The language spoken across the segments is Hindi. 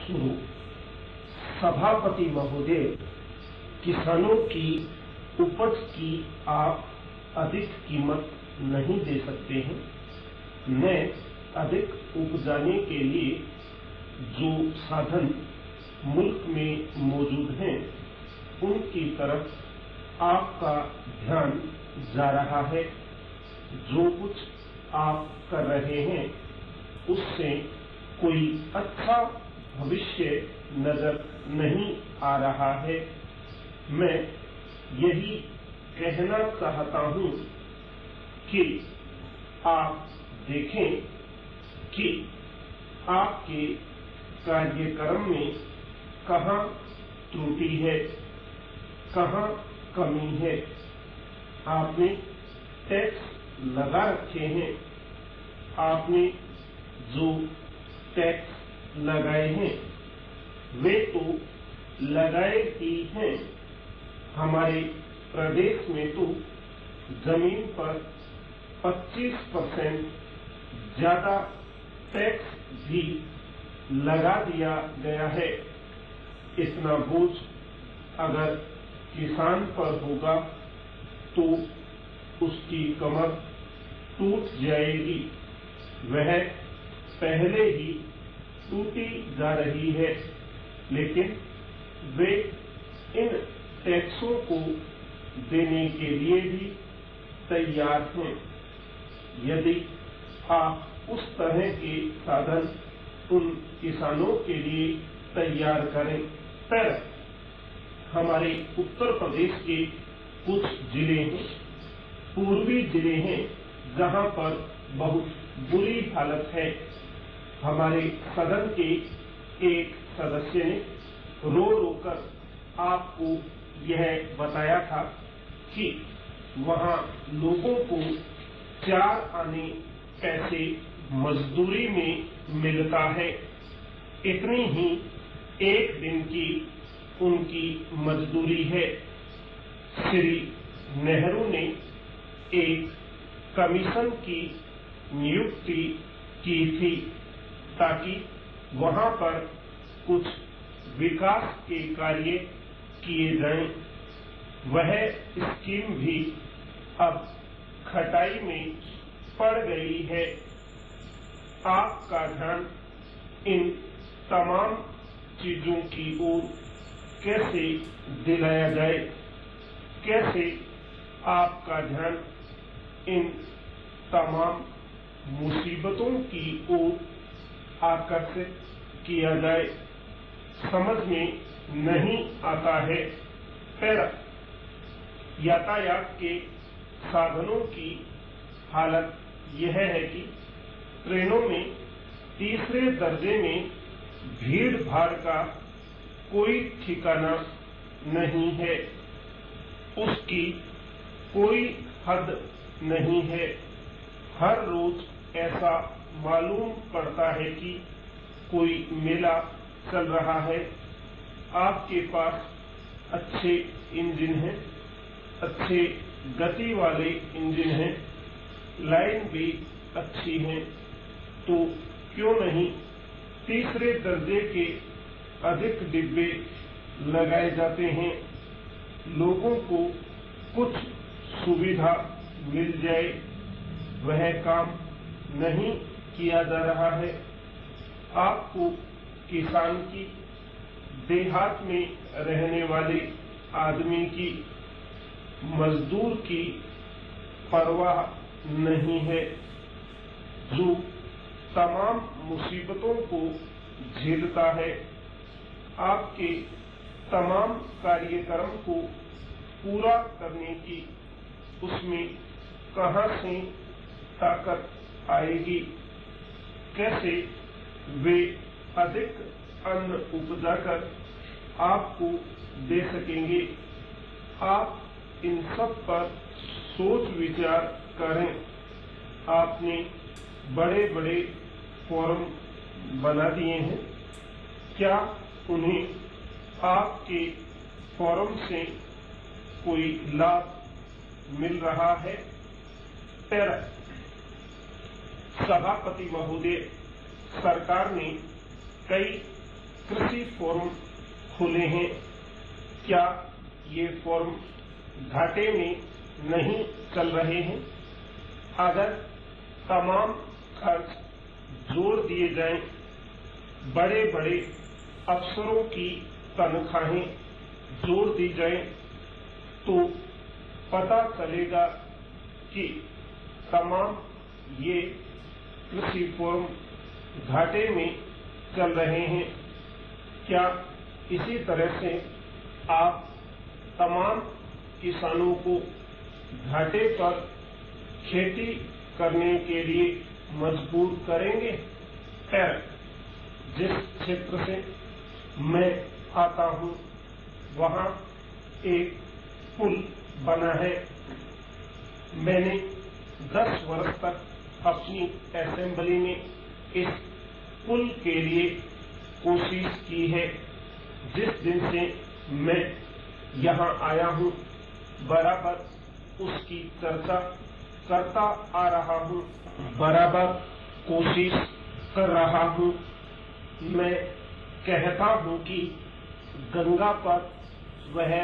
शुरू। सभापति महोदय, किसानों की उपज की आप अधिक कीमत नहीं दे सकते हैं। मैं अधिक उपजाने के लिए जो साधन मुल्क में मौजूद हैं, उनकी तरफ आपका ध्यान जा रहा है। जो कुछ आप कर रहे हैं, उससे कोई अच्छा भविष्य नजर नहीं आ रहा है। मैं यही कहना चाहता हूं कि आप देखें कि आपके कार्यक्रम में कहां त्रुटि है, कहां कमी है। आपने टैक्स लगा रखे हैं। आपने जो टैक्स लगाए हैं, वे तो लगाए ही हैं। हमारे प्रदेश में तो जमीन पर 25% ज्यादा टैक्स भी लगा दिया गया है। इतना बोझ अगर किसान पर होगा तो उसकी कमर टूट जाएगी। वह पहले ही टूटी जा रही है, लेकिन वे इन टैक्सों को देने के लिए भी तैयार हैं। यदि आप उस तरह के साधन उन किसानों के लिए तैयार करें, पर हमारे उत्तर प्रदेश के कुछ जिले हैं, पूर्वी जिले हैं, जहां पर बहुत बुरी हालत है। हमारे सदन के एक सदस्य ने रो रो कर आपको यह बताया था कि वहां लोगों को 4 आने पैसे मजदूरी में मिलता है। इतनी ही एक दिन की उनकी मजदूरी है। श्री नेहरू ने एक कमीशन की नियुक्ति की थी ताकि वहां पर कुछ विकास के कार्य किए जाएं। वह स्कीम भी अब खटाई में पड़ गई है। आपका ध्यान इन तमाम चीजों की ओर कैसे दिलाया जाए, कैसे आपका ध्यान इन तमाम मुसीबतों की ओर आकर्षित किया जाए, समझ में नहीं आता है। पर यातायात के साधनों की हालत यह है कि ट्रेनों में तीसरे दर्जे में भीड़ भाड़ का कोई ठिकाना नहीं है, उसकी कोई हद नहीं है। हर रोज ऐसा मालूम पड़ता है कि कोई मेला चल रहा है। आपके पास अच्छे इंजन हैं, अच्छे गति वाले इंजन हैं, लाइन भी अच्छी है, तो क्यों नहीं तीसरे दर्जे के अधिक डिब्बे लगाए जाते हैं। लोगों को कुछ सुविधा मिल जाए। वह काम नहीं किया जा रहा है। आपको किसान की, देहात में रहने वाले आदमी की, मजदूर की परवाह नहीं है, जो तमाम मुसीबतों को झेलता है। आपके तमाम कार्यक्रम को पूरा करने की उसमें कहां से ताकत आएगी? कैसे वे अधिक अन्न उपजाकर आपको दे सकेंगे? आप इन सब पर सोच विचार करें। आपने बड़े बड़े फोरम बना दिए हैं। क्या उन्हें आपके फोरम से कोई लाभ मिल रहा है? पर सभापति महोदय, सरकार ने कई कृषि फोरम खुले हैं, क्या ये फोरम घाटे में नहीं चल रहे हैं? अगर तमाम खर्च जोड़ दिए जाएं, बड़े बड़े अफसरों की तनख्वाहें जोड़ दी जाएं, तो पता चलेगा कि तमाम ये कृषि फोरम घाटे में चल रहे हैं। क्या इसी तरह से आप तमाम किसानों को घाटे पर खेती करने के लिए मजबूर करेंगे? खैर, जिस क्षेत्र से मैं आता हूं, वहां एक पुल बना है। मैंने 10 वर्ष तक अपनी असेंबली में इस पुल के लिए कोशिश की है। जिस दिन से मैं यहाँ आया हूँ, बराबर उसकी चर्चा करता आ रहा हूँ, बराबर कोशिश कर रहा हूँ। मैं कहता हूँ कि गंगा पर वह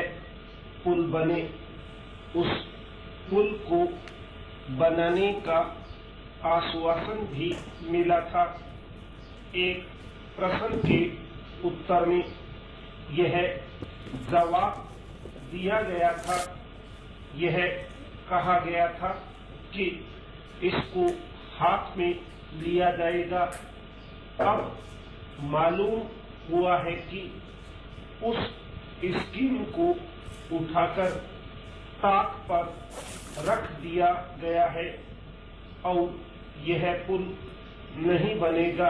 पुल बने। उस पुल को बनाने का आश्वासन भी मिला था। एक प्रश्न के उत्तर में यह जवाब दिया गया था, यह कहा गया था कि इसको हाथ में लिया जाएगा। अब मालूम हुआ है कि उस स्कीम को उठाकर ताक पर रख दिया गया है और यह पुल नहीं बनेगा।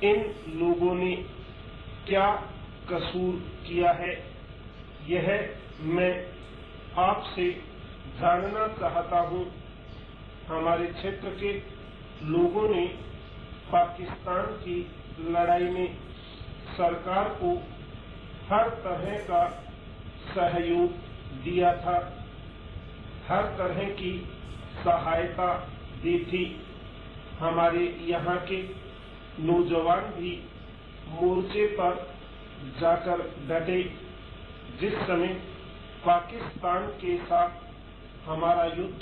इन लोगों ने क्या कसूर किया है, यह मैं आपसे जानना चाहता हूं। हमारे क्षेत्र के लोगों ने पाकिस्तान की लड़ाई में सरकार को हर तरह का सहयोग दिया था, हर तरह की सहायता दी थी। हमारे यहाँ के नौजवान भी मोर्चे पर जाकर डटे। जिस समय पाकिस्तान के साथ हमारा युद्ध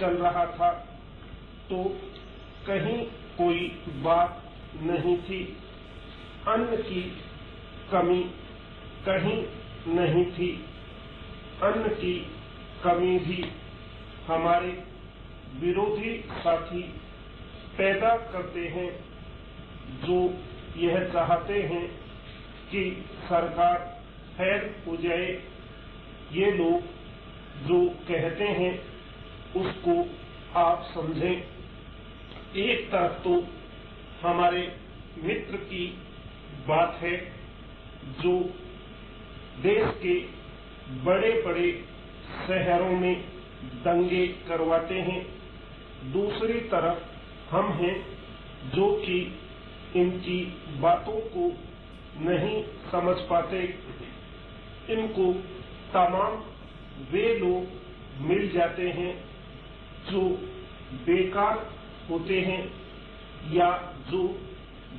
चल रहा था, तो कहीं कोई बात नहीं थी, अन्न की कमी कहीं नहीं थी। अन्न की कमी भी हमारे विरोधी साथी पैदा करते हैं, जो यह चाहते हैं कि सरकार फैल हो जाए। ये लोग जो कहते हैं उसको आप समझें। एक तरफ तो हमारे मित्र की बात है जो देश के बड़े बड़े शहरों में दंगे करवाते हैं, दूसरी तरफ हम हैं जो कि इनकी बातों को नहीं समझ पाते। इनको तमाम वे लोग मिल जाते हैं जो बेकार होते हैं या जो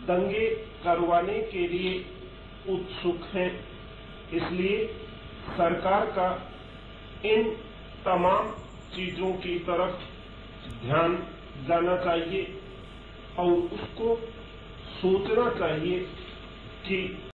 दंगे करवाने के लिए उत्सुक हैं। इसलिए सरकार का इन तमाम चीजों की तरफ ध्यान जाना चाहिए और उसको सोचना चाहिए कि